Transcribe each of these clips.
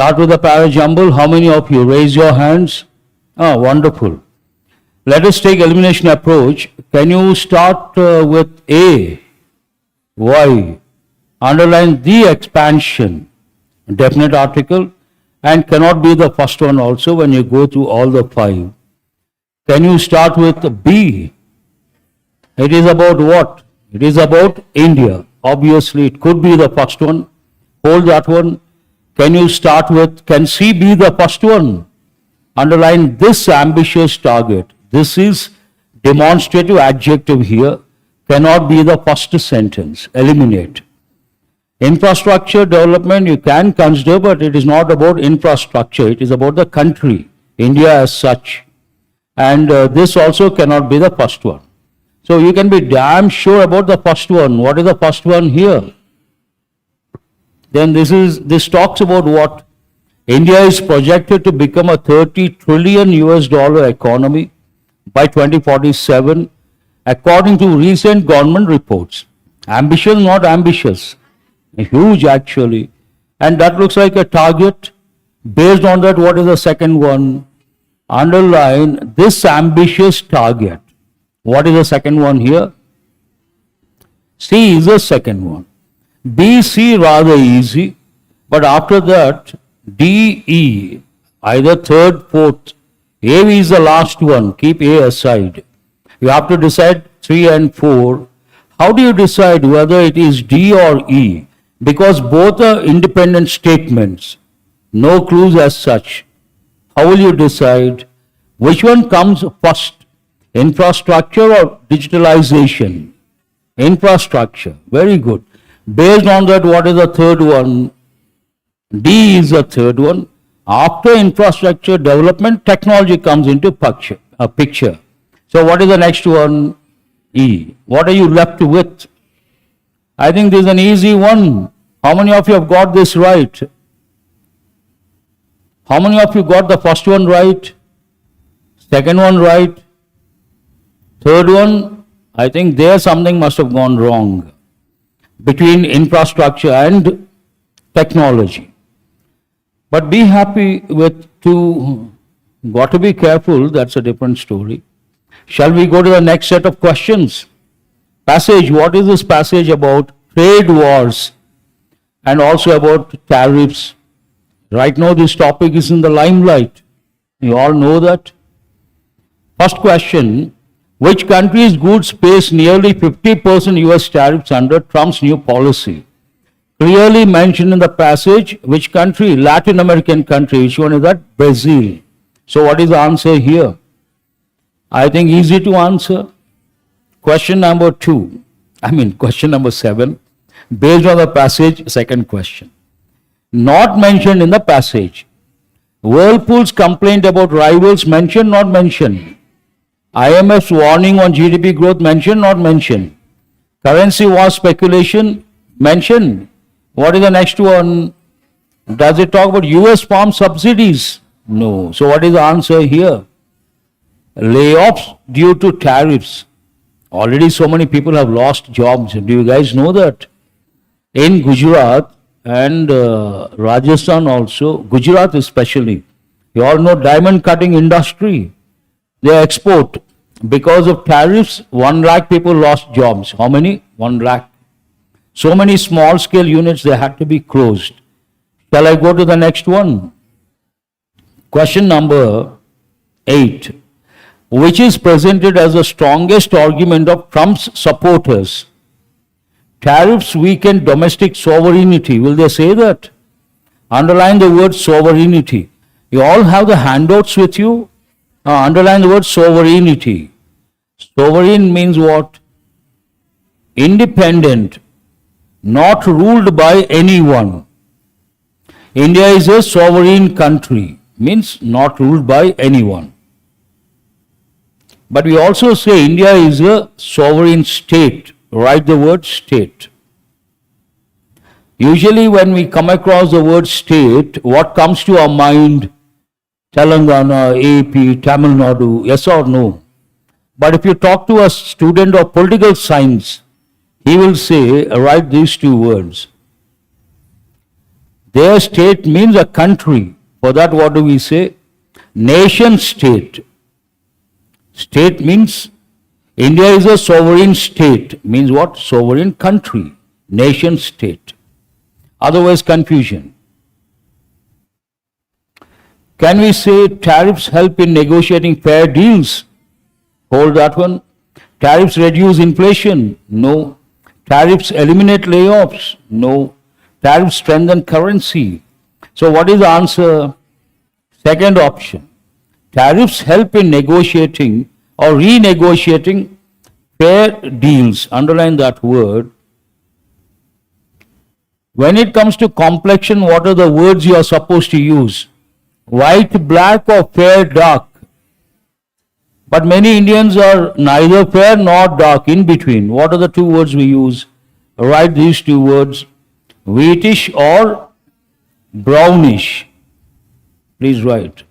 Start with the Parajumble. How many of you raise your hands? Ah, wonderful. Let us take elimination approach. Can you start with A? Why? Underline the expansion, definite article, and cannot be the first one also when you go through all the 5. Can you start with B? It is about what? It is about India. Obviously, it could be the first one. Hold that one. Can you start with, can C be the first one? Underline this ambitious target. This is demonstrative adjective here. Cannot be the first sentence. Eliminate. Infrastructure development you can consider, but it is not about infrastructure. It is about the country, India as such. And this also cannot be the first one. So you can be damn sure about the first one. What is the first one here? Then this talks about what? India is projected to become a 30 trillion US dollar economy by 2047, according to recent government reports. Ambitious, not ambitious. Huge actually. And that looks like a target. Based on that, what is the second one? Underline this ambitious target. What is the second one here? C is the second one. B, C rather easy, but after that, D, E, either third, fourth. A is the last one, keep A aside. You have to decide 3 and 4. How do you decide whether it is D or E? Because both are independent statements, no clues as such. How will you decide? Which one comes first? Infrastructure or digitalization? Infrastructure, very good. Based on that, what is the third one? D is the third one. After infrastructure development, technology comes into picture. So what is the next one? E. What are you left with? I think this is an easy one. How many of you have got this right? How many of you got the first one right? Second one right? Third one, I think there something must have gone wrong between infrastructure and technology. But be happy with two. Got to be careful, that's a different story. Shall we go to the next set of questions? Passage, what is this passage about? Trade wars and also about tariffs. Right now this topic is in the limelight. You all know that. First question, which country's goods face nearly 50% US tariffs under Trump's new policy? Clearly mentioned in the passage, which country? Latin American country. Which one is that? Brazil. So what is the answer here? I think easy to answer. Question number 7, based on the passage, second question. Not mentioned in the passage. Whirlpool's complaint about rivals mentioned, not mentioned. IMF's warning on GDP growth mentioned, not mentioned. Currency war speculation mentioned. What is the next one? Does it talk about US farm subsidies? No. So what is the answer here? Layoffs due to tariffs. Already so many people have lost jobs. Do you guys know that? In Gujarat and Rajasthan also, Gujarat especially. You all know diamond cutting industry. They export. Because of tariffs, 1 lakh people lost jobs. How many? 1 lakh. So many small scale units, they had to be closed. Shall I go to the next one? Question number 8. Which is presented as the strongest argument of Trump's supporters? Tariffs weaken domestic sovereignty. Will they say that? Underline the word sovereignty. You all have the handouts with you? Underline the word sovereignty. Sovereign means what? Independent, not ruled by anyone. India is a sovereign country, means not ruled by anyone. But we also say India is a sovereign state. Write the word state. Usually when we come across the word state, what comes to our mind? Telangana, AP, Tamil Nadu, yes or no? But if you talk to a student of political science, he will say, write these 2 words. Their state means a country. For that, what do we say? Nation state. State means India is a sovereign state. Means what? Sovereign country. Nation state. Otherwise, confusion. Can we say tariffs help in negotiating fair deals? Hold that one. Tariffs reduce inflation? No. Tariffs eliminate layoffs? No. Tariffs strengthen currency. So what is the answer? Second option. Tariffs help in negotiating or renegotiating fair deals. Underline that word. When it comes to complexion, what are the words you are supposed to use? White, black, or fair, dark? But many Indians are neither fair nor dark, in between. What are the two words we use? Write these two words. Wheatish or brownish. Please write.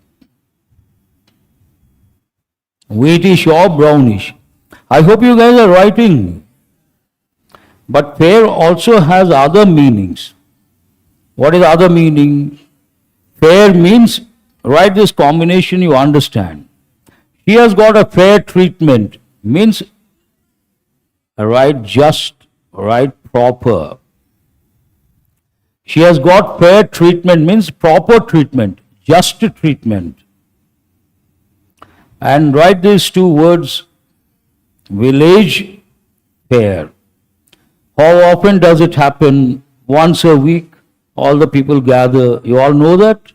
Wheatish or brownish. I hope you guys are writing. But fair also has other meanings. What is other meaning? Fair means, write this combination, you understand. He has got a fair treatment, means right just, right proper. She has got fair treatment means proper treatment, just treatment. And write these two words, village fair. How often does it happen? Once a week, all the people gather. You all know that?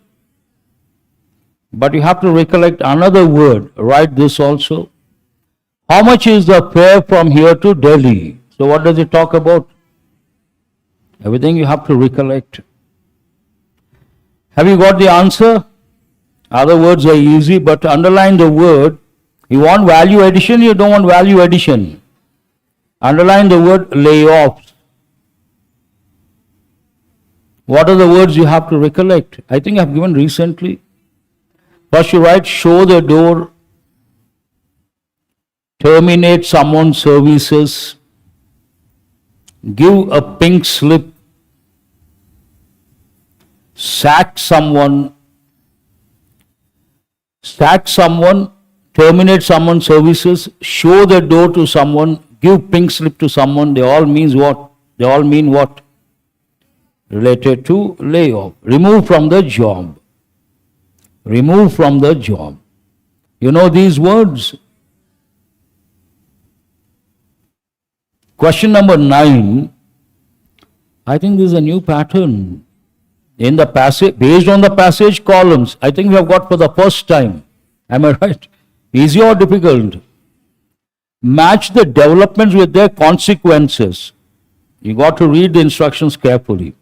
But you have to recollect another word. Write this also. How much is the fare from here to Delhi? So what does it talk about? Everything you have to recollect. Have you got the answer? Other words are easy, but underline the word. You want value addition, you don't want value addition. Underline the word layoffs. What are the words you have to recollect? I think I've given recently. First you write show the door, terminate someone's services, give a pink slip, sack someone, terminate someone's services, show the door to someone, give pink slip to someone. They all mean what? They all mean what? Related to layoff. Remove from the job. Remove from the job. You know these words? Question number 9. I think this is a new pattern. In the passage, based on the passage columns, I think we have got for the first time. Am I right? Easy or difficult? Match the developments with their consequences. You got to read the instructions carefully.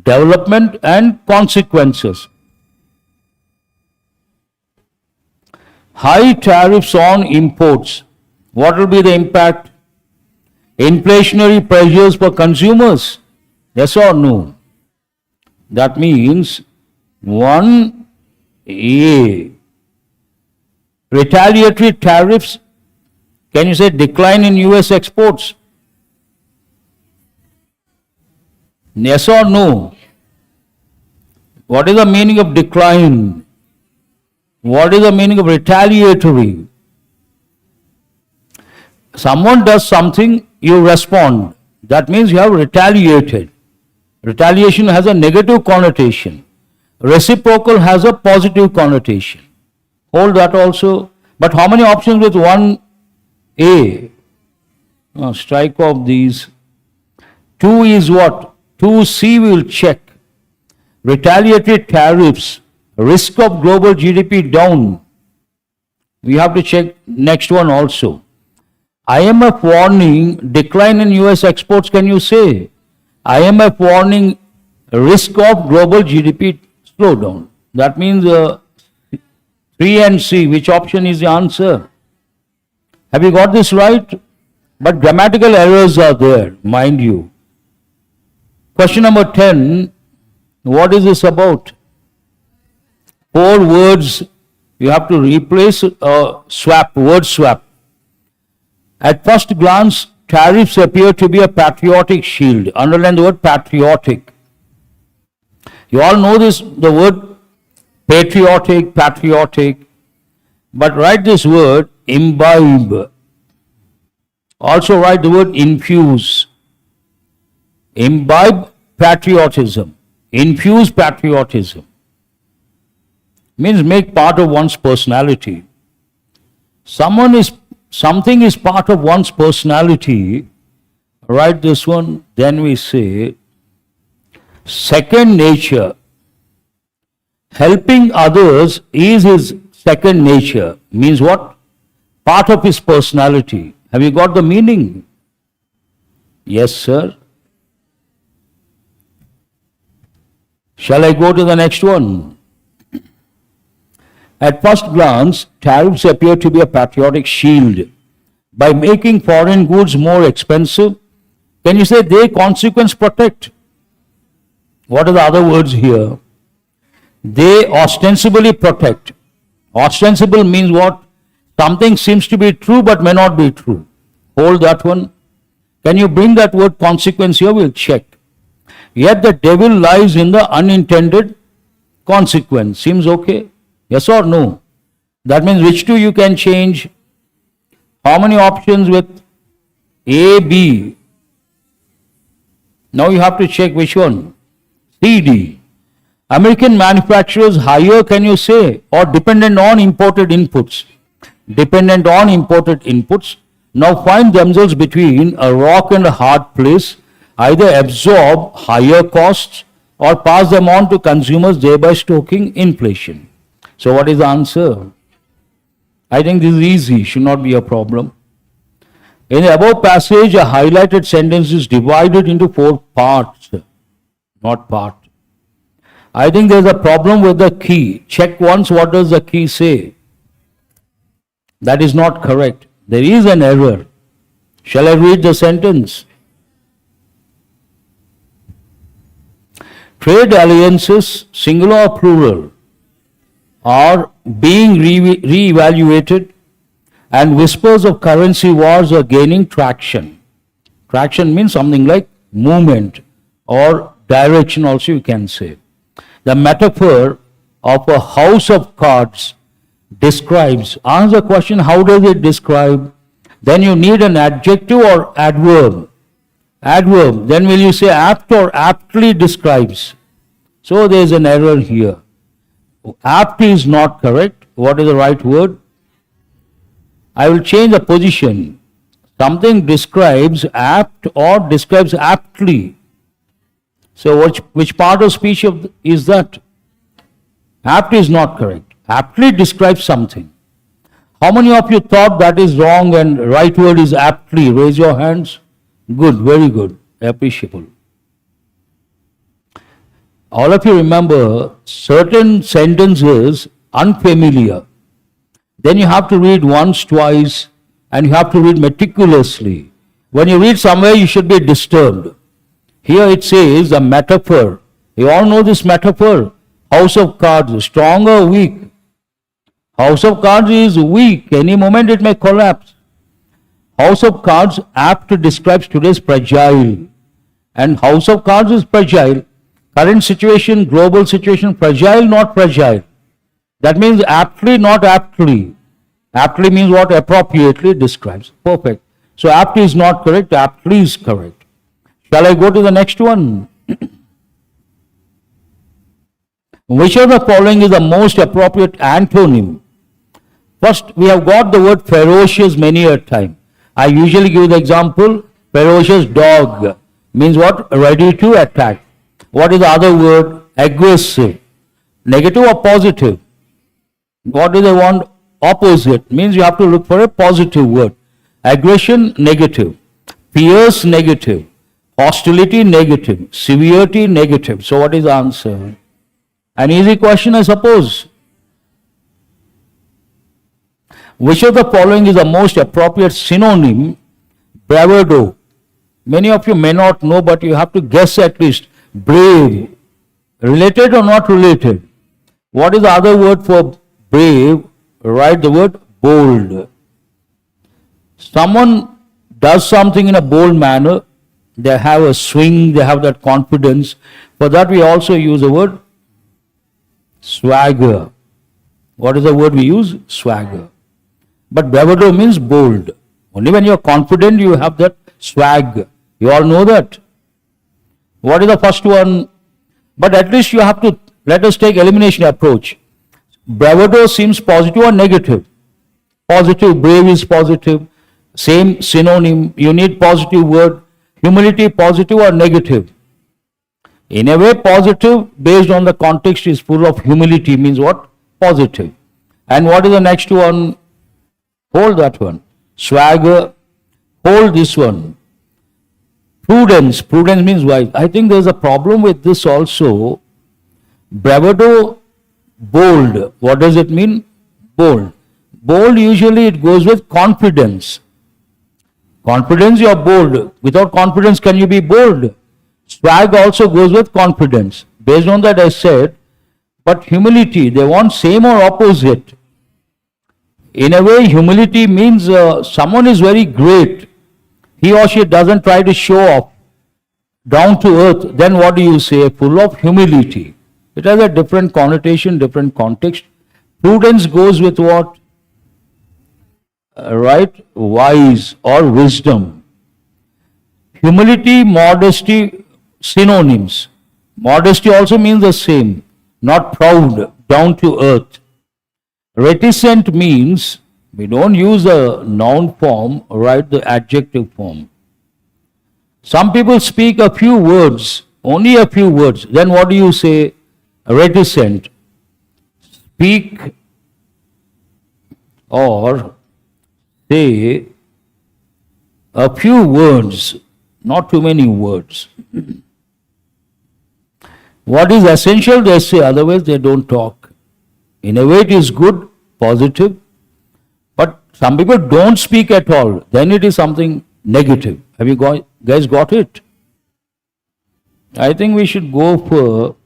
Development and consequences. High tariffs on imports. What will be the impact? Inflationary pressures for consumers. Yes or no? That means 1A. Retaliatory tariffs. Can you say decline in US exports? Yes or no? What is the meaning of decline? What is the meaning of retaliatory? Someone does something, you respond. That means you have retaliated. Retaliation has a negative connotation. Reciprocal has a positive connotation. Hold that also. But how many options with 1A? Strike off these. 2 is what? 2C we will check. Retaliatory tariffs. Risk of global GDP down. We have to check next one also. IMF warning, decline in US exports, can you say? IMF warning, risk of global GDP slowdown. That means 3 and C, which option is the answer? Have you got this right? But grammatical errors are there, mind you. Question number 10, what is this about? 4 words, you have to replace, swap, word swap. At first glance, tariffs appear to be a patriotic shield. Underline the word patriotic. You all know this, the word patriotic, but write this word imbibe. Also write the word infuse. Imbibe patriotism. Infuse patriotism. Means make part of one's personality. Something is part of one's personality. Write this one, then we say second nature. Helping others is his second nature. Means what? Part of his personality. Have you got the meaning? Yes, sir. Shall I go to the next one? At first glance, tariffs appear to be a patriotic shield. By making foreign goods more expensive, can you say they consequence protect? What are the other words here? They ostensibly protect. Ostensible means what? Something seems to be true but may not be true. Hold that one. Can you bring that word consequence here? We'll check. Yet the devil lies in the unintended consequence. Seems okay? Yes or no? That means which two you can change? How many options with A, B? Now you have to check which one. C, D. American manufacturers hire, can you say, or dependent on imported inputs? Dependent on imported inputs. Now find themselves between a rock and a hard place, either absorb higher costs or pass them on to consumers, thereby stoking inflation. So what is the answer? I think this is easy, should not be a problem. In the above passage, a highlighted sentence is divided into 4 parts, not part. I think there's a problem with the key. Check once, what does the key say? That is not correct. There is an error. Shall I read the sentence? Trade alliances, singular or plural, are being re-evaluated and whispers of currency wars are gaining traction. Traction means something like movement or direction also you can say. The metaphor of a house of cards describes, answer the question, how does it describe? Then you need an adjective or adverb. Adverb, then will you say apt or aptly describes? So there is an error here. Apt is not correct. What is the right word? I will change the position. Something describes apt or describes aptly. So which part of speech is that? Apt is not correct. Aptly describes something. How many of you thought that is wrong and right word is aptly? Raise your hands. Good, very good, appreciable. All of you remember certain sentences unfamiliar. Then you have to read once, twice, and you have to read meticulously. When you read somewhere, you should be disturbed. Here it says a metaphor. You all know this metaphor. House of cards, strong or weak? House of cards is weak. Any moment it may collapse. House of cards apt describes today's fragile. And house of cards is fragile. Current situation, global situation, fragile, not fragile. That means aptly, not aptly. Aptly means what? Appropriately describes. Perfect. So apt is not correct, aptly is correct. Shall I go to the next one? Which of the following is the most appropriate antonym? First, we have got the word ferocious many a time. I usually give the example, ferocious dog. Means what? Ready to attack. What is the other word? Aggressive. Negative or positive? What do they want? Opposite. Means you have to look for a positive word. Aggression, negative. Fierce, negative. Hostility, negative. Severity, negative. So what is the answer? An easy question, I suppose. Which of the following is the most appropriate synonym? Bravado. Many of you may not know, but you have to guess at least. Brave. Related or not related? What is the other word for brave? Write the word bold. Someone does something in a bold manner. They have a swing, they have that confidence. For that we also use the word Swagger. What is the word we use? Swagger. But bravado means bold. Only when you are confident you have that swag. You all know that. What is the first one? But at least you have to, let us take elimination approach. Bravado seems positive or negative? Positive, brave is positive. Same synonym, you need positive word. Humility, positive or negative? In a way, positive based on the context is full of humility, means what? Positive. And what is the next one? Hold that one. Swagger. Hold this one. Prudence. Prudence means wise. I think there's a problem with this also. Bravado, bold. What does it mean? Bold. Bold, usually it goes with confidence. Confidence, you are bold. Without confidence, can you be bold? Swag also goes with confidence. Based on that, I said, but humility, they want same or opposite. In a way, humility means someone is very great. He or she doesn't try to show off, down to earth. Then what do you say? Full of humility. It has a different connotation, different context. Prudence goes with what? Right? Wise or wisdom. Humility, modesty, synonyms. Modesty also means the same. Not proud, down to earth. Reticent means, we don't use a noun form, right, the adjective form. Some people speak a few words, only a few words. Then what do you say? Reticent. Speak or say a few words, not too many words. What is essential, they say, otherwise they don't talk. In a way it is good, positive, but some people don't speak at all, then it is something negative. Have you guys got it? I think we should go for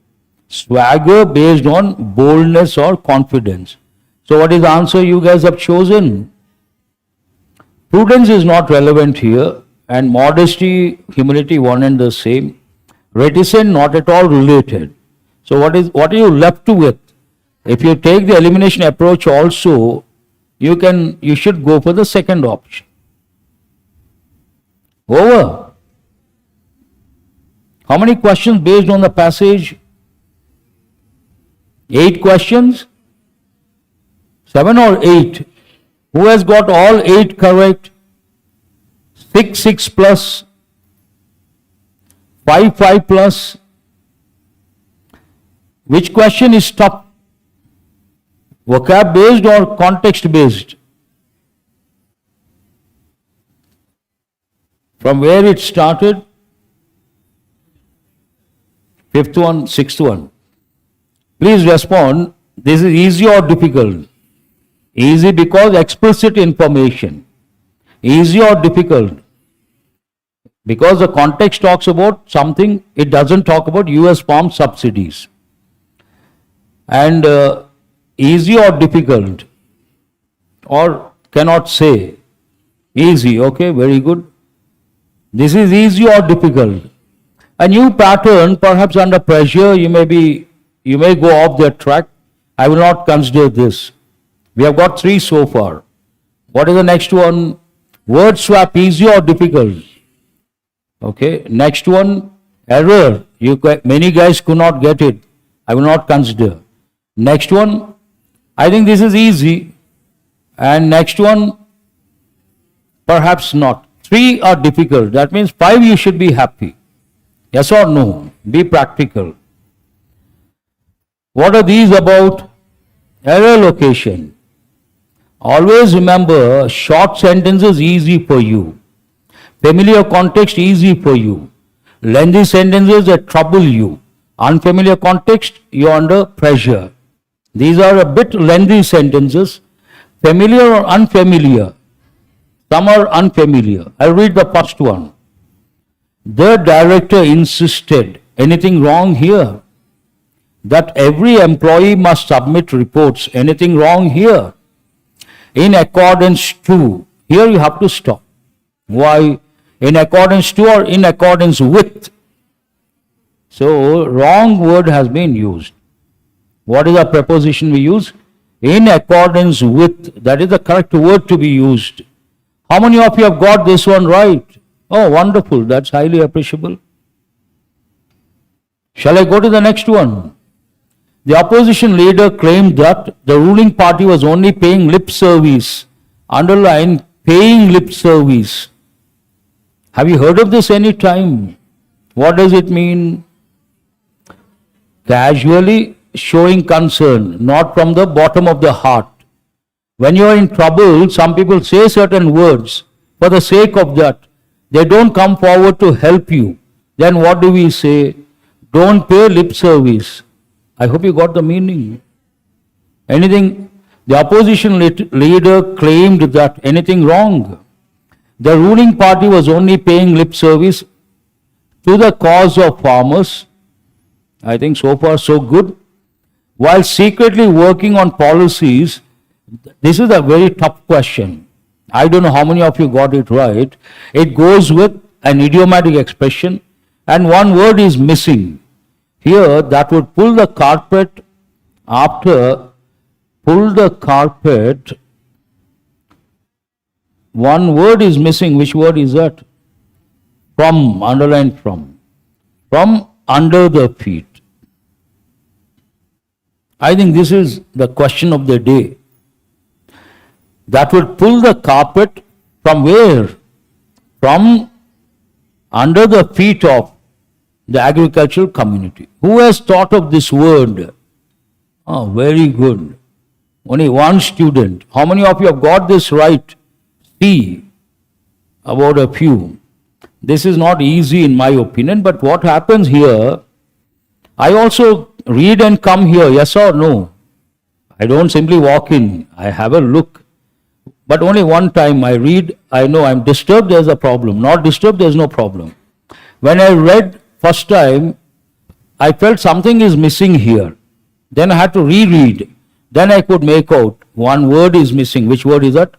swagger based on boldness or confidence. So what is the answer you guys have chosen? Prudence is not relevant here, and modesty, humility, one and the same. Reticent, not at all related. So what are you left with? If you take the elimination approach also, you should go for the second option. Over. How many questions based on the passage? 8 questions? 7 or 8? Who has got all 8 correct? 6 plus, 5 plus. Which question is tough? Vocab based or context based? From where it started? 5th one, 6th one. Please respond. This is easy or difficult? Easy because explicit information. Easy or difficult? Because the context talks about something, it doesn't talk about US farm subsidies. And easy or difficult? Or cannot say? Easy, okay, very good. This is easy or difficult? A new pattern, perhaps under pressure, you may go off the track. I will not consider this. We have got 3 so far. What is the next one? Word swap, easy or difficult? Okay, next one, error. Many guys could not get it. I will not consider. Next one, I think this is easy. And next one, perhaps not. 3 are difficult. That means 5 you should be happy. Yes or no? Be practical. What are these about? Error location. Always remember, short sentences easy for you. Familiar context easy for you. Lengthy sentences that trouble you. Unfamiliar context, you are under pressure. These are a bit lengthy sentences. Familiar or unfamiliar? Some are unfamiliar. I'll read the first one. The director insisted, anything wrong here? That every employee must submit reports. Anything wrong here? In accordance to. Here you have to stop. Why? In accordance to or in accordance with. So, wrong word has been used. What is the preposition we use? In accordance with. That is the correct word to be used. How many of you have got this one right? Oh, wonderful. That's highly appreciable. Shall I go to the next one? The opposition leader claimed that the ruling party was only paying lip service. Underline, paying lip service. Have you heard of this any time? What does it mean? Casually showing concern, not from the bottom of the heart. When you are in trouble, some people say certain words for the sake of that. They don't come forward to help you. Then what do we say? Don't pay lip service. I hope you got the meaning. Anything, the opposition leader claimed that anything wrong. The ruling party was only paying lip service to the cause of farmers. I think so far so good. While secretly working on policies, this is a very tough question. I don't know how many of you got it right. It goes with an idiomatic expression and one word is missing. Here, that would pull the carpet after pull the carpet. One word is missing. Which word is that? From, underline from. From under the feet. I think this is the question of the day. That would pull the carpet from where? From under the feet of the agricultural community. Who has thought of this word? Oh, very good. Only one student. How many of you have got this right? See, about a few. This is not easy in my opinion, but what happens here, I also read and come here, yes or no? I don't simply walk in, I have a look. But only one time I read, I know I'm disturbed, there's a problem. Not disturbed, there's no problem. When I read first time, I felt something is missing here. Then I had to reread. Then I could make out one word is missing. Which word is that?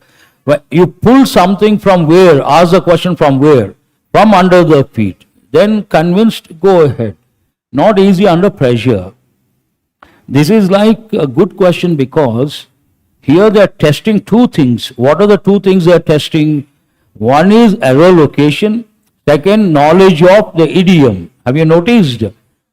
You pull something from where? Ask the question from where? From under the feet. Then convinced, go ahead. Not easy under pressure. This is like a good question because here they are testing two things. What are the two things they are testing? One is error location. Second, knowledge of the idiom. Have you noticed?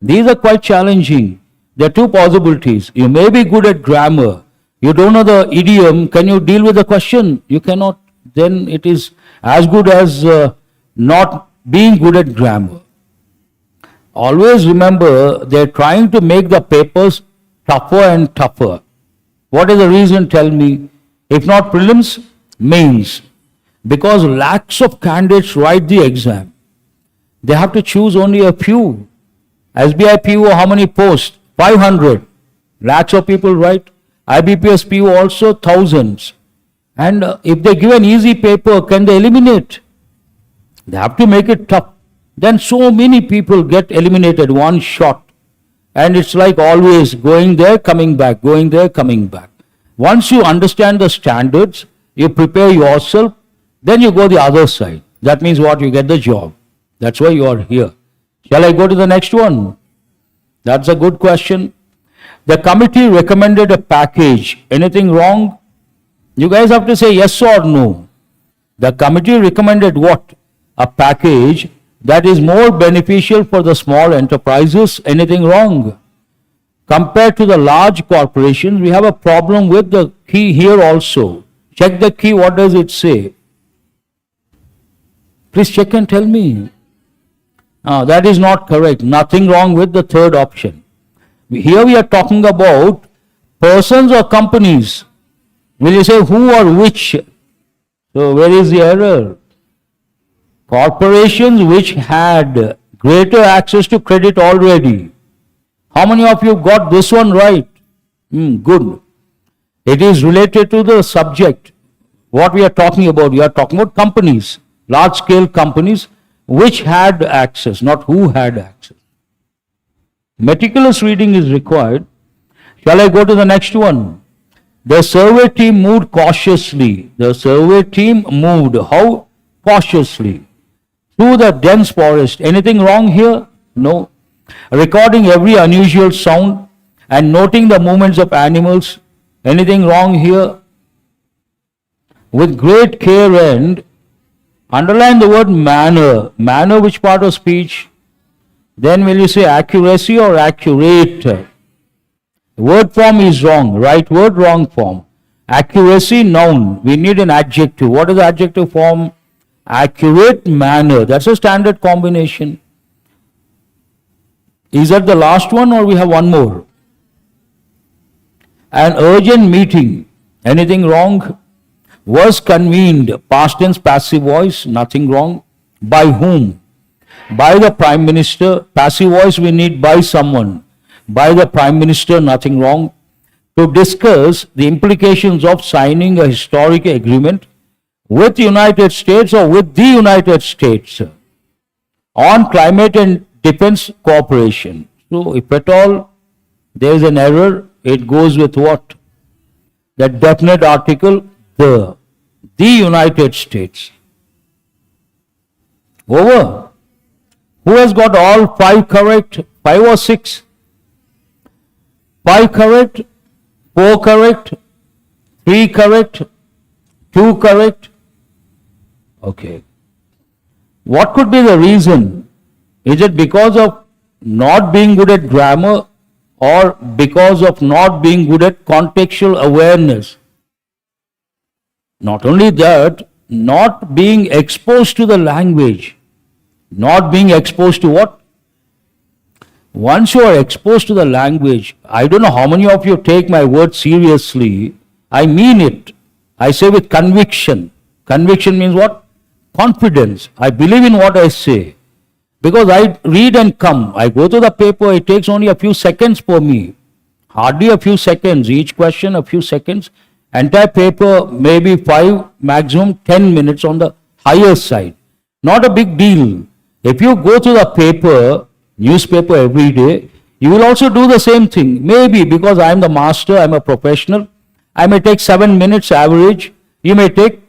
These are quite challenging. There are two possibilities. You may be good at grammar. You don't know the idiom. Can you deal with the question? You cannot. Then it is as good as not being good at grammar. Always remember, they are trying to make the papers tougher and tougher. What is the reason? Tell me. If not prelims, mains. Because lakhs of candidates write the exam. They have to choose only a few. SBI PO, how many posts? 500. Lakhs of people write. IBPS PO also thousands. And if they give an easy paper, can they eliminate? They have to make it tough. Then so many people get eliminated one shot. And it's like always going there, coming back, going there, coming back. Once you understand the standards, you prepare yourself, then you go the other side. That means what? You get the job. That's why you are here. Shall I go to the next one? That's a good question. The committee recommended a package. Anything wrong? You guys have to say yes or no. The committee recommended what? A package that is more beneficial for the small enterprises. Anything wrong? Compared to the large corporations, we have a problem with the key here also. Check the key, what does it say? Please check and tell me. That is not correct. Nothing wrong with the third option. Here we are talking about persons or companies. Will you say who or which? So where is the error? Corporations which had greater access to credit already. How many of you got this one right? Good. It is related to the subject. What we are talking about? We are talking about companies, large scale companies which had access, not who had access. Meticulous reading is required. Shall I go to the next one? The survey team moved cautiously. The survey team moved how? Cautiously. Through the dense forest. Anything wrong here? No. Recording every unusual sound and noting the movements of animals. Anything wrong here? With great care and underline the word manner. Manner, which part of speech? Then will you say accuracy or accurate? The word form is wrong. Right word, wrong form. Accuracy, noun. We need an adjective. What is the adjective form? Accurate manner. That's a standard combination. Is that the last one or we have one more? An urgent meeting. Anything wrong? Was convened. Past tense, passive voice. Nothing wrong. By whom? By the Prime Minister. Passive voice we need by someone. By the Prime Minister, nothing wrong. To discuss the implications of signing a historic agreement with the United States or with the United States on climate and defense cooperation. So if at all there is an error, it goes with what? The definite article, the United States. Over. Who has got all 5 correct? 5 or 6? 5 correct, 4 correct, 3 correct, 2 correct. Okay. What could be the reason? Is it because of not being good at grammar or because of not being good at contextual awareness? Not only that, not being exposed to the language. Not being exposed to what? Once you are exposed to the language, I don't know how many of you take my word seriously. I mean it. I say with conviction. Conviction means what? Confidence. I believe in what I say. Because I read and come. I go to the paper, it takes only a few seconds for me. Hardly a few seconds. Each question, a few seconds. Entire paper, maybe 5, maximum 10 minutes on the higher side. Not a big deal. If you go to the paper, newspaper every day, you will also do the same thing. Maybe because I am the master, I am a professional, I may take 7 minutes average. You may take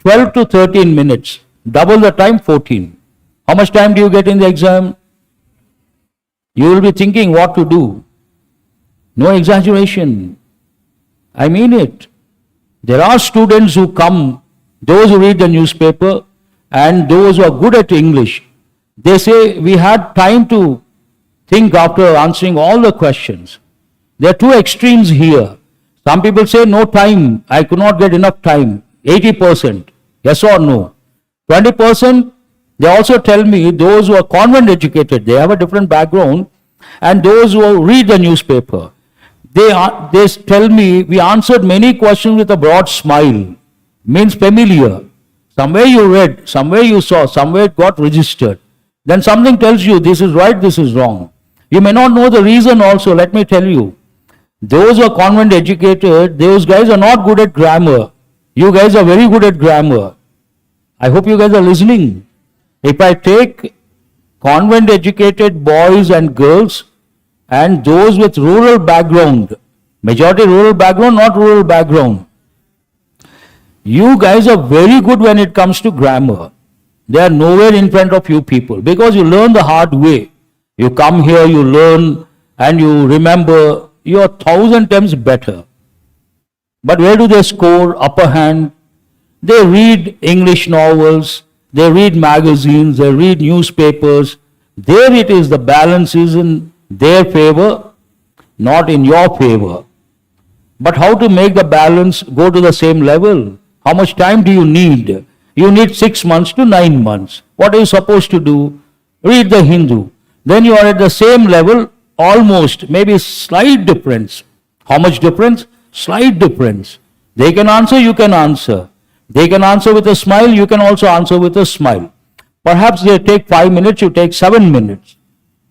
12 to 13 minutes. Double the time, 14. How much time do you get in the exam? You will be thinking what to do. No exaggeration. I mean it. There are students who come, those who read the newspaper and those who are good at English. They say, we had time to think after answering all the questions. There are two extremes here. Some people say, no time, I could not get enough time. 80%, yes or no? 20%, they also tell me, those who are convent educated, they have a different background, and those who read the newspaper, they tell me, we answered many questions with a broad smile. Means familiar. Somewhere you read, somewhere you saw, somewhere it got registered. Then something tells you this is right, this is wrong. You may not know the reason also, let me tell you. Those who are convent educated, those guys are not good at grammar. You guys are very good at grammar. I hope you guys are listening. If I take convent educated boys and girls and those with rural background, majority rural background, not rural background, you guys are very good when it comes to grammar. They are nowhere in front of you people because you learn the hard way. You come here, you learn and you remember, you are 1,000 times better. But where do they score upper hand? They read English novels, they read magazines, they read newspapers. There it is, the balance is in their favor, not in your favor. But how to make the balance go to the same level? How much time do you need? You need 6 months to 9 months. What are you supposed to do? Read the Hindu. Then you are at the same level, almost, maybe slight difference. How much difference? Slight difference. They can answer, you can answer. They can answer with a smile, you can also answer with a smile. Perhaps they take 5 minutes, you take 7 minutes.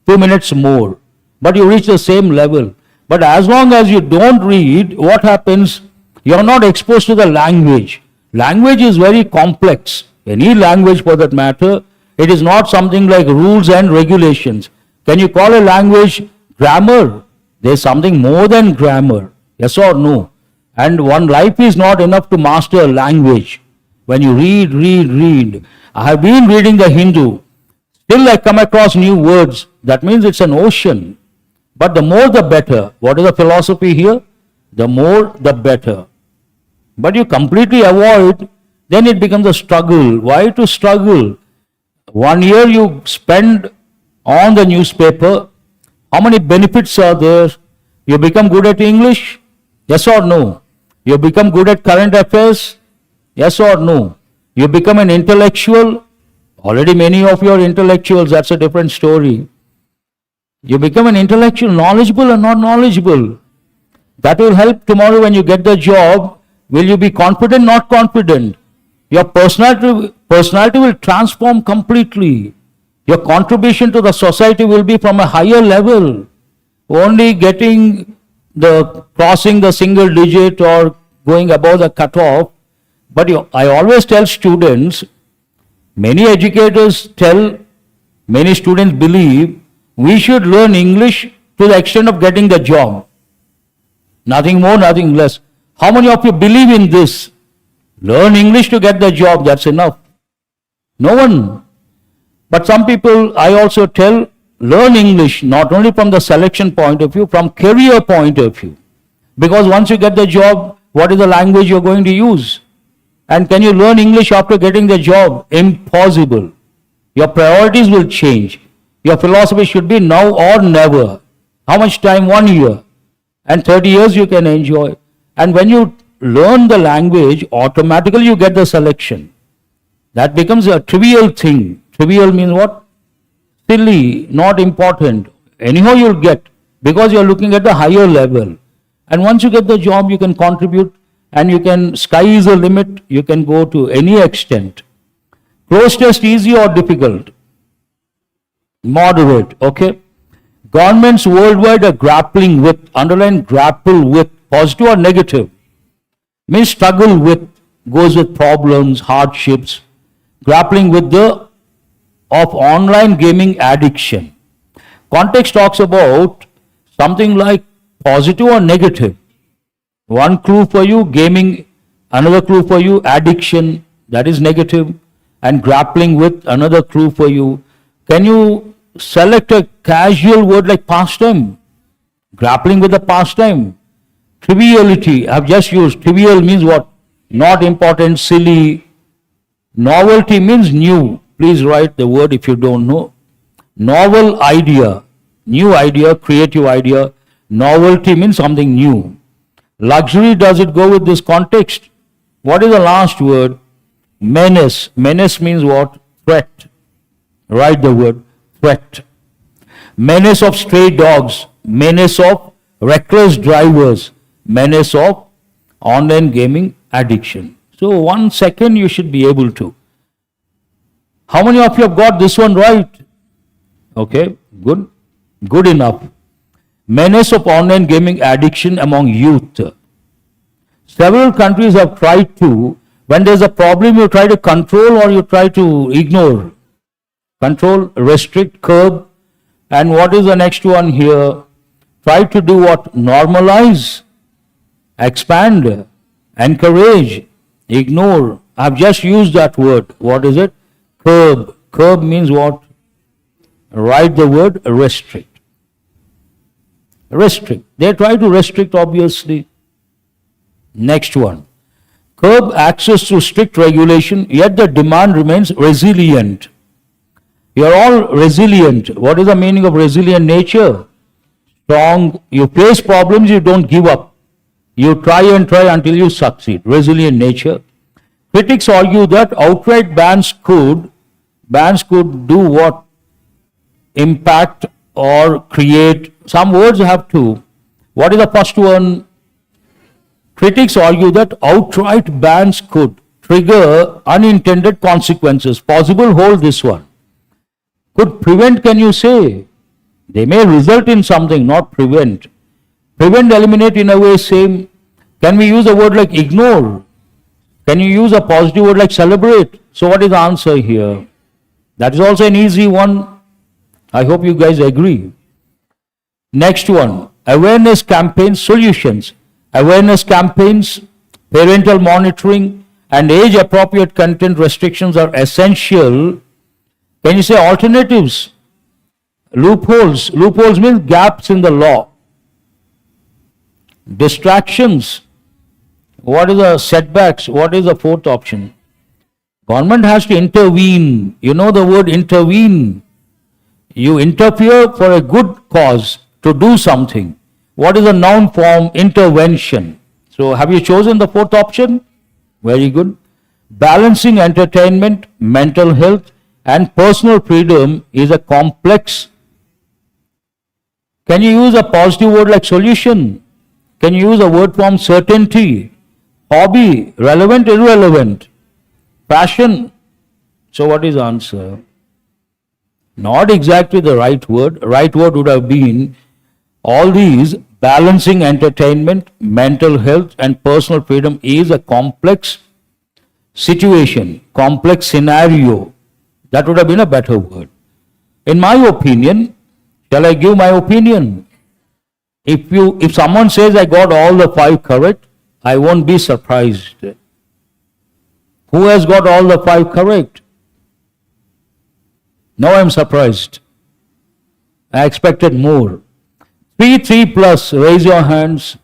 2 minutes more. But you reach the same level. But as long as you don't read, what happens? You are not exposed to the language. Language is very complex. Any language for that matter, it is not something like rules and regulations. Can you call a language grammar? There is something more than grammar. Yes or no? And one life is not enough to master a language. When you read. I have been reading the Hindu. Still I come across new words. That means it's an ocean. But the more the better. What is the philosophy here? The more the better. But you completely avoid, then it becomes a struggle. Why to struggle? 1 year you spend on the newspaper. How many benefits are there? You become good at English? Yes or no? You become good at current affairs? Yes or no? You become an intellectual? Already many of you are intellectuals, that's a different story. You become an intellectual, knowledgeable or not knowledgeable. That will help tomorrow when you get the job. Will you be confident, not confident? Your personality will transform completely. Your contribution to the society will be from a higher level. Only crossing the single digit or going above the cutoff. But I always tell students, many educators tell, many students believe, we should learn English to the extent of getting the job. Nothing more, nothing less. How many of you believe in this? Learn English to get the job, that's enough. No one. But some people, I also tell, learn English not only from the selection point of view, from career point of view. Because once you get the job, what is the language you're going to use? And can you learn English after getting the job? Impossible. Your priorities will change. Your philosophy should be now or never. How much time? 1 year. And 30 years you can enjoy. And when you learn the language, automatically you get the selection. That becomes a trivial thing. Trivial means what? Silly, not important. Anyhow you'll get, because you're looking at the higher level. And once you get the job, you can contribute, and you can, sky is the limit, you can go to any extent. Cloze test, easy or difficult? Moderate, okay? Governments worldwide are grappling with, underline grapple with, positive or negative? Means struggle with, goes with problems, hardships, grappling with the of online gaming addiction. Context talks about something like positive or negative. One clue for you, gaming, another clue for you, addiction, that is negative, and grappling with, another clue for you. Can you select a casual word like pastime? Grappling with the pastime. Triviality, I've just used. Trivial means what? Not important, silly. Novelty means new. Please write the word if you don't know. Novel idea, new idea, creative idea. Novelty means something new. Luxury, does it go with this context? What is the last word? Menace. Menace means what? Threat. Write the word threat. Menace of stray dogs. Menace of reckless drivers. Menace of online gaming addiction. So 1 second you should be able to. How many of you have got this one right? Okay, good. Good enough. Menace of online gaming addiction among youth. Several countries have tried to, when there's a problem, you try to control or you try to ignore. Control, restrict, curb. And what is the next one here? Try to do what? Normalize, expand, encourage, ignore. I've just used that word. What is it? Curb. Curb means what? Write the word restrict. Restrict. They try to restrict, obviously. Next one. Curb access to strict regulation, yet the demand remains resilient. You are all resilient. What is the meaning of resilient nature? Strong. You face problems, you don't give up. You try and try until you succeed. Resilient nature. Critics argue that outright bans could do what? Impact or create. Some words have to. What is the first one? Critics argue that outright bans could trigger unintended consequences. Possible, hold this one. Could prevent, can you say? They may result in something, not prevent. Prevent, eliminate, in a way, same. Can we use a word like ignore? Can you use a positive word like celebrate? So what is the answer here? That is also an easy one. I hope you guys agree. Next one, awareness campaigns, solutions. Awareness campaigns, parental monitoring, and age-appropriate content restrictions are essential. Can you say alternatives? Loopholes. Loopholes means gaps in the law. Distractions. What is the setbacks? What is the fourth option? Government has to intervene. You know the word intervene. You interfere for a good cause to do something. What is the noun form? Intervention. So have you chosen the fourth option? Very good. Balancing entertainment, mental health and personal freedom is a complex. Can you use a positive word like solution? Can you use a word form certainty? Hobby, relevant, irrelevant, passion. So what is the answer? Not exactly the right word. Right word would have been all these. Balancing entertainment, mental health and personal freedom is a complex situation, complex scenario. That would have been a better word. In my opinion, shall I give my opinion? If someone says I got all the 5 correct, I won't be surprised. Who has got all the 5 correct? Now I'm surprised. I expected more. 3 plus, raise your hands.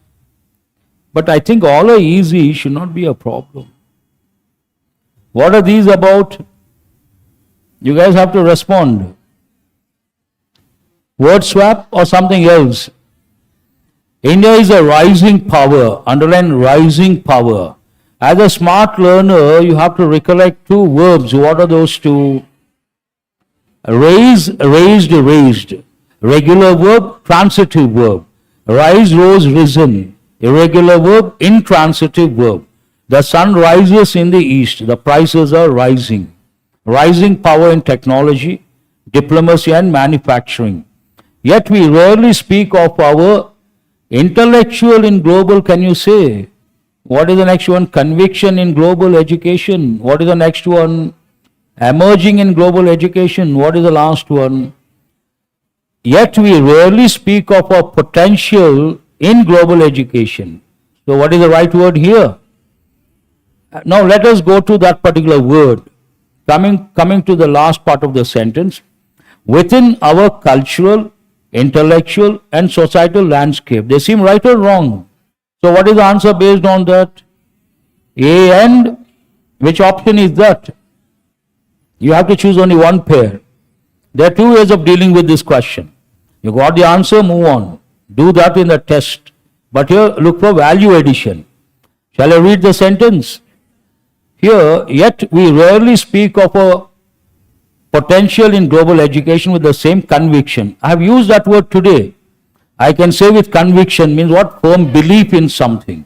But I think all are easy, should not be a problem. What are these about? You guys have to respond. Word swap or something else? India is a rising power. Underline rising power. As a smart learner, you have to recollect 2 verbs. What are those 2? Raise, raised, raised. Regular verb, transitive verb. Rise, rose, risen. Irregular verb, intransitive verb. The sun rises in the east. The prices are rising. Rising power in technology, diplomacy and manufacturing. Yet we rarely speak of our intellectual in global, can you say? What is the next one? Conviction in global education. What is the next one? Emerging in global education. What is the last one? Yet we rarely speak of our potential in global education. So what is the right word here? Now let us go to that particular word. Coming to the last part of the sentence. Within our cultural, intellectual and societal landscape. They seem right or wrong? So what is the answer based on that? A and which option is that? You have to choose only one pair. There are 2 ways of dealing with this question. You got the answer, move on. Do that in the test. But here look for value addition. Shall I read the sentence? Here, yet we rarely speak of a potential in global education with the same conviction. I have used that word today. I can say with conviction means what? Firm belief in something.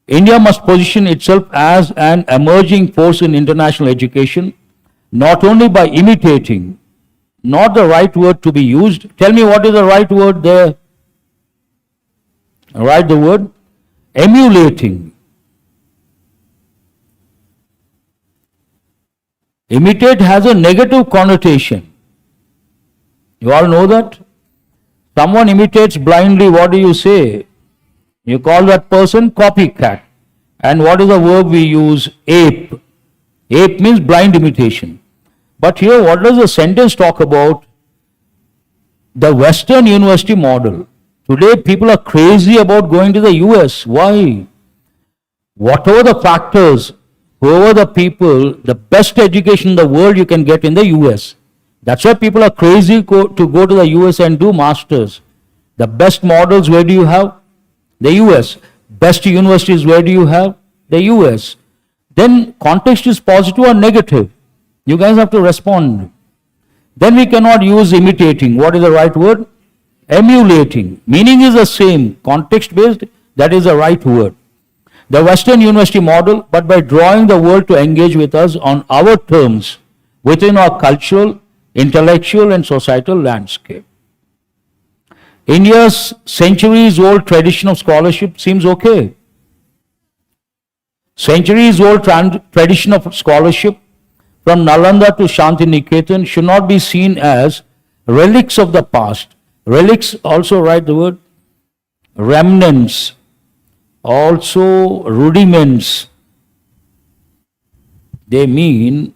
India must position itself as an emerging force in international education, not only by imitating, not the right word to be used. Tell me what is the right word there? Write the word. Emulating. Imitate has a negative connotation. You all know that? Someone imitates blindly, what do you say? You call that person copycat. And what is the verb we use? Ape. Ape means blind imitation. But here what does the sentence talk about? The Western university model. Today people are crazy about going to the US. Why? Whatever the factors, whoever the people, the best education in the world you can get in the US. That's why people are crazy to go to the US and do masters. The best models, where do you have? The US. Best universities, where do you have? The US. Then context is positive or negative. You guys have to respond. Then we cannot use imitating. What is the right word? Emulating. Meaning is the same. Context based, that is the right word. The Western university model, but by drawing the world to engage with us on our terms within our cultural, intellectual and societal landscape. India's centuries-old tradition of scholarship seems okay. Centuries-old tradition of scholarship from Nalanda to Shantiniketan should not be seen as relics of the past. Relics, also write the word, remnants, also rudiments. They mean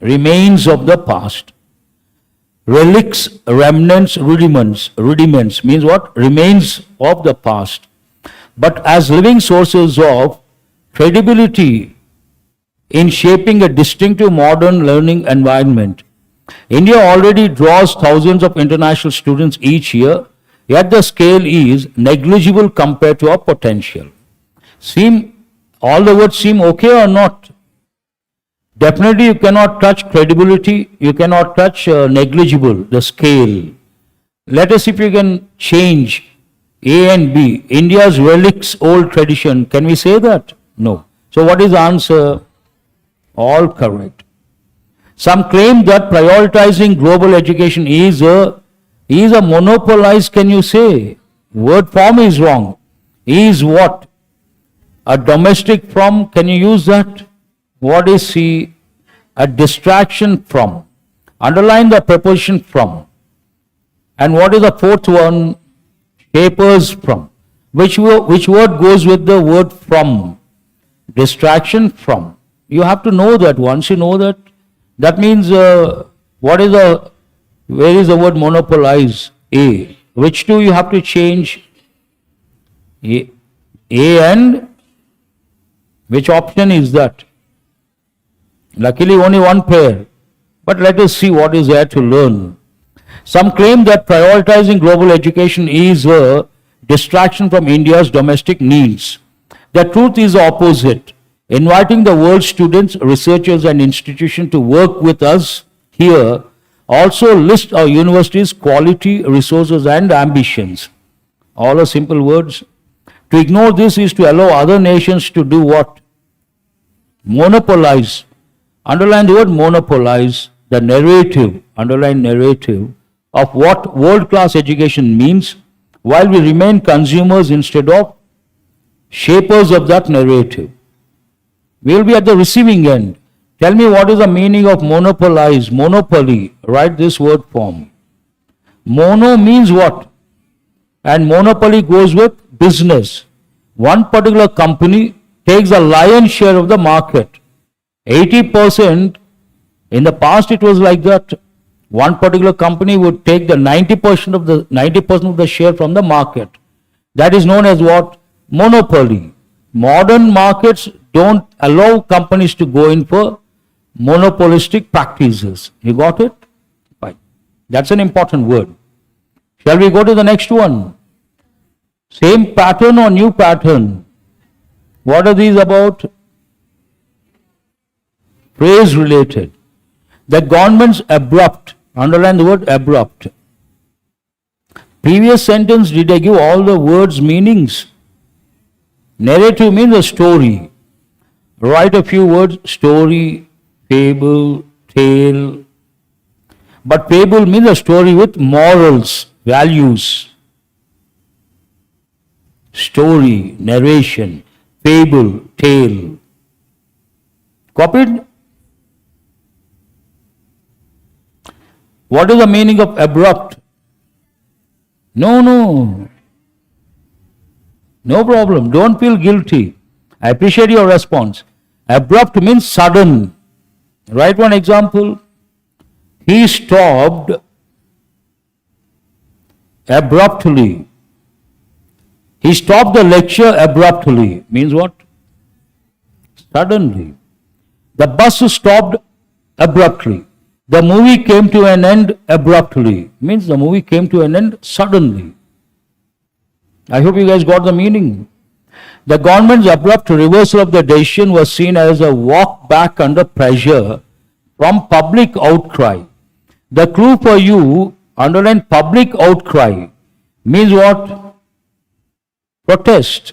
remains of the past. Relics, remnants, rudiments means what? Remains of the past. But as living sources of credibility in shaping a distinctive modern learning environment. India already draws thousands of international students each year, yet the scale is negligible compared to our potential. All the words seem okay or not? Definitely you cannot touch credibility, you cannot touch negligible, the scale. Let us see if you can change A and B. India's relics, old tradition. Can we say that? No. So what is the answer? All correct. Some claim that prioritizing global education is a monopolized, can you say? Word form is wrong. Is what? A domestic from, can you use that? What is C? A distraction from. Underline the preposition from. And what is the fourth one? Papers from. Which word goes with the word from? Distraction from. You have to know that. Once you know that, that means where is the word monopolize? A. Which two you have to change? A and which option is that? Luckily only one pair. But let us see what is there to learn. Some claim that prioritizing global education is a distraction from India's domestic needs. The truth is the opposite. Inviting the world's students, researchers and institutions to work with us here also list our university's quality, resources and ambitions. All are simple words. To ignore this is to allow other nations to do what? Monopolize. Underline the word monopolize, the narrative, underline narrative of what world-class education means, while we remain consumers instead of shapers of that narrative. We will be at the receiving end. Tell me what is the meaning of monopolize, monopoly. Write this word form. Mono means what? And monopoly goes with business. One particular company takes the lion's share of the market. 80%, in the past it was like that. One particular company would take the 90% of the share from the market. That is known as what? Monopoly. Modern markets don't allow companies to go in for monopolistic practices. You got it? Fine. That's an important word. Shall we go to the next one? Same pattern or new pattern? What are these about? Phrase related. The government's abrupt. Underline the word abrupt. Previous sentence, did I give all the words meanings? Narrative means a story. Write a few words, story, fable, tale. But fable means a story with morals, values. Story, narration, fable, tale. Copied? What is the meaning of abrupt? No problem. Don't feel guilty. I appreciate your response. Abrupt means sudden. Write one example. He stopped abruptly. He stopped the lecture abruptly. Means what? Suddenly. The bus stopped abruptly. The movie came to an end abruptly. Means the movie came to an end suddenly. I hope you guys got the meaning. The government's abrupt reversal of the decision was seen as a walk back under pressure from public outcry. The clue for you, underline public outcry, means what? Protest.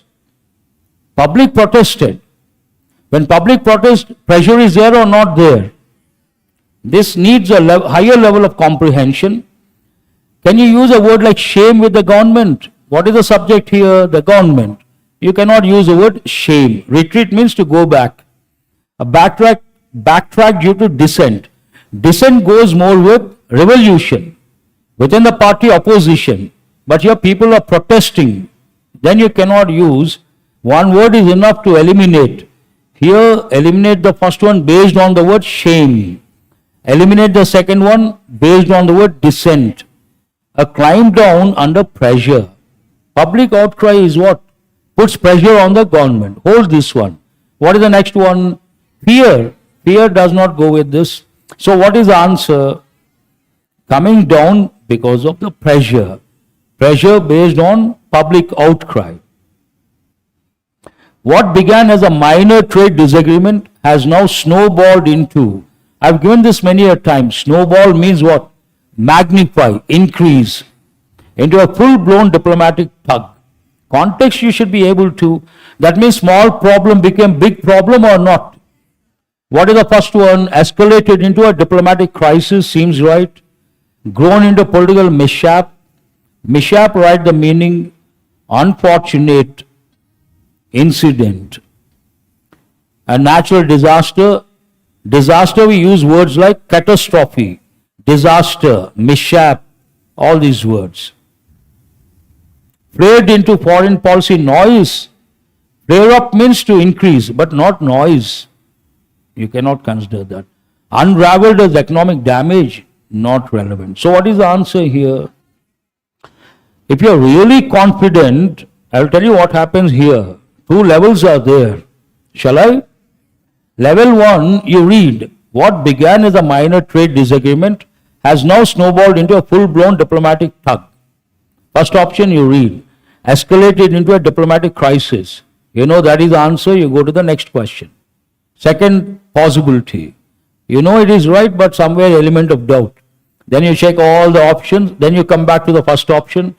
Public protested. When public protest, pressure is there or not there? This needs a higher level of comprehension. Can you use a word like shame with the government? What is the subject here? The government. You cannot use the word shame. Retreat means to go back. A backtrack due to dissent. Dissent goes more with revolution. Within the party opposition. But here people are protesting. Then you cannot use. One word is enough to eliminate. Here eliminate the first one based on the word shame. Eliminate the second one based on the word dissent. A climb down under pressure. Public outcry is what? Puts pressure on the government. Hold this one. What is the next one? Fear. Fear does not go with this. So what is the answer? Coming down because of the pressure. Pressure based on public outcry. What began as a minor trade disagreement has now snowballed into, I've given this many a time, snowball means what? Magnify, increase, into a full-blown diplomatic tug. Context you should be able to, that means small problem became big problem or not. What is the first one? Escalated into a diplomatic crisis, seems right. Grown into political mishap. Mishap, write the meaning, unfortunate incident. A natural disaster. Disaster, we use words like catastrophe, disaster, mishap, all these words. Flared into foreign policy noise. Flare up means to increase, but not noise. You cannot consider that. Unraveled as economic damage, not relevant. So what is the answer here? If you are really confident, I will tell you what happens here. Two levels are there. Shall I? Level 1, you read, what began as a minor trade disagreement has now snowballed into a full-blown diplomatic tug. First option you read, escalated into a diplomatic crisis. You know that is the answer, you go to the next question. Second possibility, you know it is right but somewhere element of doubt. Then you check all the options, then you come back to the first option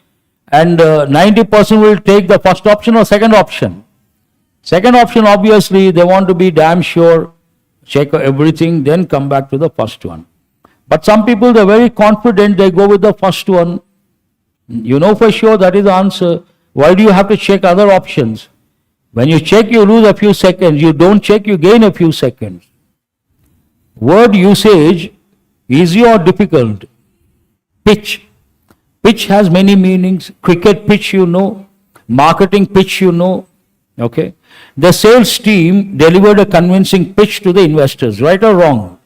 and 90% will take the first option or second option. Second option, obviously, they want to be damn sure, check everything, then come back to the first one. But some people, they're very confident, they go with the first one. You know for sure that is the answer. Why do you have to check other options? When you check, you lose a few seconds. You don't check, you gain a few seconds. Word usage, easy or difficult? Pitch. Pitch has many meanings. Cricket pitch, you know. Marketing pitch, you know. Okay. The sales team delivered a convincing pitch to the investors, right or wrong?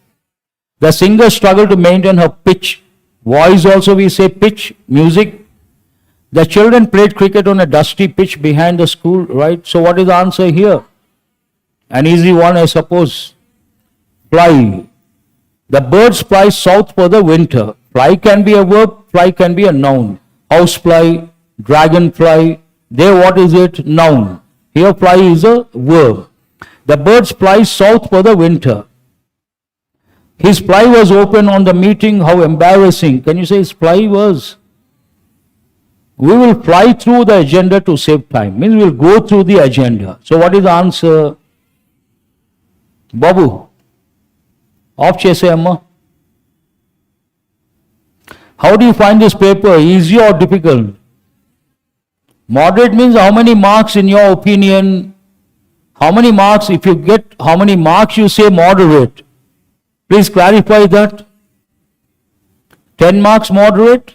The singer struggled to maintain her pitch. Voice also we say pitch, music. The children played cricket on a dusty pitch behind the school, right? So what is the answer here? An easy one, I suppose. Fly. The birds fly south for the winter. Fly can be a verb, fly can be a noun. Housefly, dragonfly, there what is it? Noun. Here fly is a verb. The birds fly south for the winter. His fly was open on the meeting, how embarrassing. Can you say his fly was? We will fly through the agenda to save time. Means we will go through the agenda. So what is the answer? Babu. Off chese amma. How do you find this paper? Easy or difficult? Moderate means how many marks in your opinion? How many marks? If you get how many marks, you say moderate. Please clarify that. 10 marks moderate?